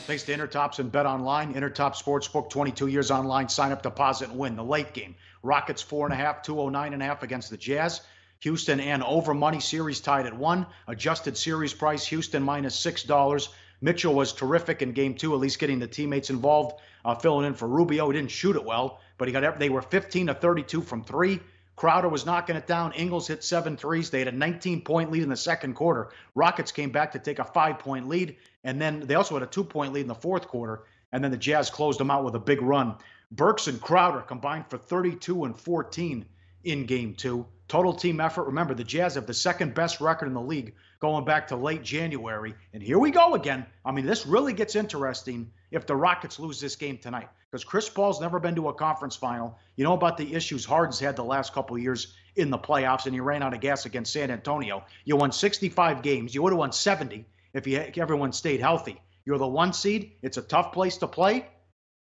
Thanks to Intertops and Bet Online. Intertop Sportsbook, 22 years online. Sign up, deposit, and win. The late game. Rockets 4.5, 209.5 against the Jazz. Houston and over money series tied at 1. Adjusted series price, Houston minus $6. Mitchell was terrific in game 2, at least getting the teammates involved, filling in for Rubio. He didn't shoot it well, but they were 15 to 32 from 3. Crowder was knocking it down. Ingles hit 7 threes. They had a 19-point lead in the second quarter. Rockets came back to take a 5-point lead, and then they also had a 2-point lead in the fourth quarter, and then the Jazz closed them out with a big run. Burks and Crowder combined for 32 and 14 in game 2. Total team effort. Remember, the Jazz have the second best record in the league going back to late January. And here we go again. I mean, this really gets interesting if the Rockets lose this game tonight, because Chris Paul's never been to a conference final. You know about the issues Harden's had the last couple of years in the playoffs, and he ran out of gas against San Antonio. You won 65 games. You would have won 70 if everyone stayed healthy. You're the 1 seed. It's a tough place to play.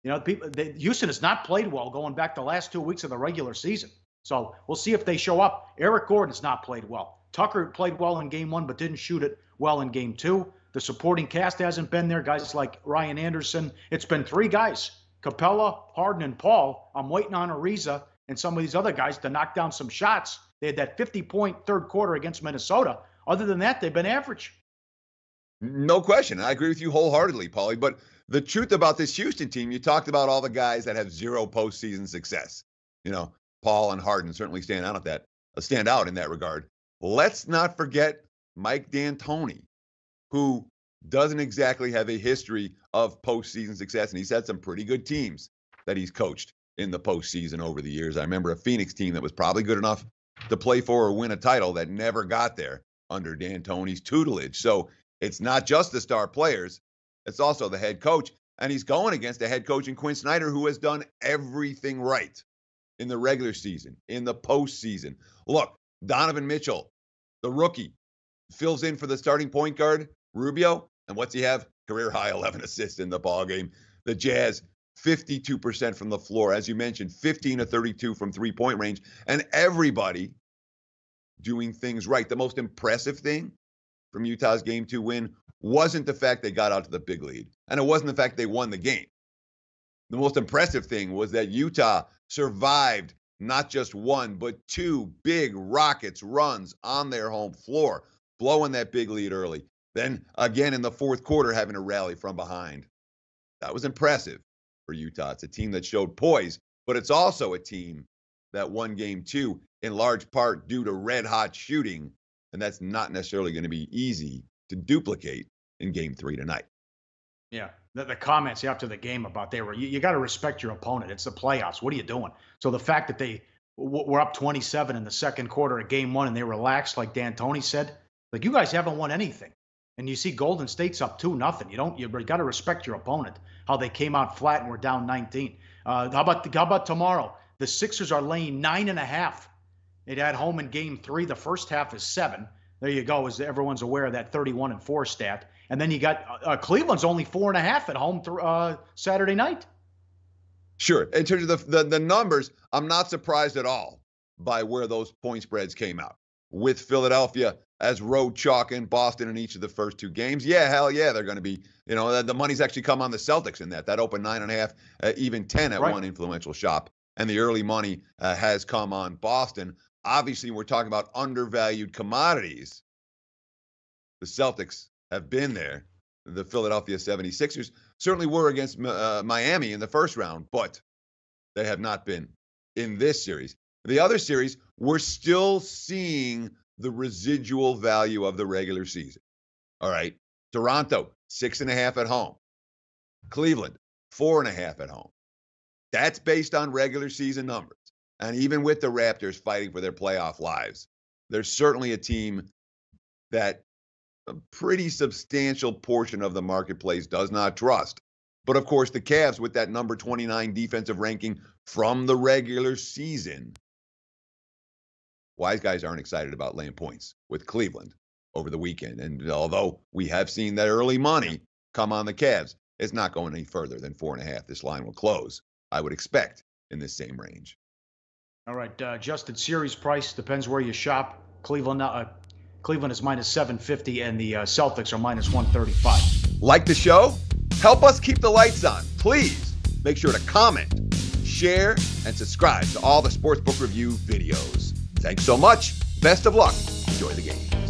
You know, Houston has not played well going back the last 2 weeks of the regular season. So we'll see if they show up. Eric Gordon's not played well. Tucker played well in game 1, but didn't shoot it well in game 2. The supporting cast hasn't been there. Guys like Ryan Anderson. It's been 3 guys, Capella, Harden, and Paul. I'm waiting on Ariza and some of these other guys to knock down some shots. They had that 50-point third quarter against Minnesota. Other than that, they've been average. No question. I agree with you wholeheartedly, Pauly. But the truth about this Houston team, you talked about all the guys that have 0 postseason success. You know, Paul and Harden certainly stand out in that regard. Let's not forget Mike D'Antoni, who doesn't exactly have a history of postseason success, and he's had some pretty good teams that he's coached in the postseason over the years. I remember a Phoenix team that was probably good enough to play for or win a title that never got there under D'Antoni's tutelage. So it's not just the star players, it's also the head coach, and he's going against a head coach in Quinn Snyder who has done everything right in the regular season, in the postseason. Look, Donovan Mitchell, the rookie, fills in for the starting point guard, Rubio, and what's he have? Career-high 11 assists in the ballgame. The Jazz, 52% from the floor. As you mentioned, 15 to 32 from three-point range, and everybody doing things right. The most impressive thing from Utah's Game 2 win wasn't the fact they got out to the big lead, and it wasn't the fact they won the game. The most impressive thing was that Utah survived not just 1, but 2 big Rockets runs on their home floor, blowing that big lead early. Then again in the fourth quarter, having to rally from behind. That was impressive for Utah. It's a team that showed poise, but it's also a team that won game 2 in large part due to red-hot shooting, and that's not necessarily going to be easy to duplicate in game 3 tonight. Yeah, the comments after the game about you got to respect your opponent. It's the playoffs. What are you doing? So the fact that they were up 27 in the second quarter of game 1 and they relaxed, like D'Antoni said, like, you guys haven't won anything. And you see Golden State's up 2-0. You got to respect your opponent, how they came out flat and were down 19. How about tomorrow? The Sixers are laying 9.5. It at home in game 3. The first half is 7. There you go, as everyone's aware of that 31-4 stat. And then you got Cleveland's only 4.5 at home Saturday night. Sure. In terms of the numbers, I'm not surprised at all by where those point spreads came out. With Philadelphia as road chalk in Boston in each of the first 2 games. Yeah, hell yeah, they're going to be, the money's actually come on the Celtics in that. That opened 9.5, even 10 at one influential shop. And the early money has come on Boston. Obviously, we're talking about undervalued commodities. The Celtics have been there. The Philadelphia 76ers certainly were against Miami in the first round, but they have not been in this series. The other series, we're still seeing the residual value of the regular season. All right. Toronto, 6.5 at home. Cleveland, 4.5 at home. That's based on regular season numbers. And even with the Raptors fighting for their playoff lives, there's certainly a team that a pretty substantial portion of the marketplace does not trust. But of course, the Cavs, with that number 29 defensive ranking from the regular season, wise guys aren't excited about laying points with Cleveland over the weekend. And although we have seen that early money come on the Cavs, it's not going any further than 4.5. This line will close, I would expect, in this same range. All right, adjusted series price, depends where you shop. Cleveland is minus 750 and the Celtics are minus 135. Like the show? Help us keep the lights on. Please make sure to comment, share, and subscribe to all the Sportsbook Review videos. Thanks so much. Best of luck. Enjoy the game.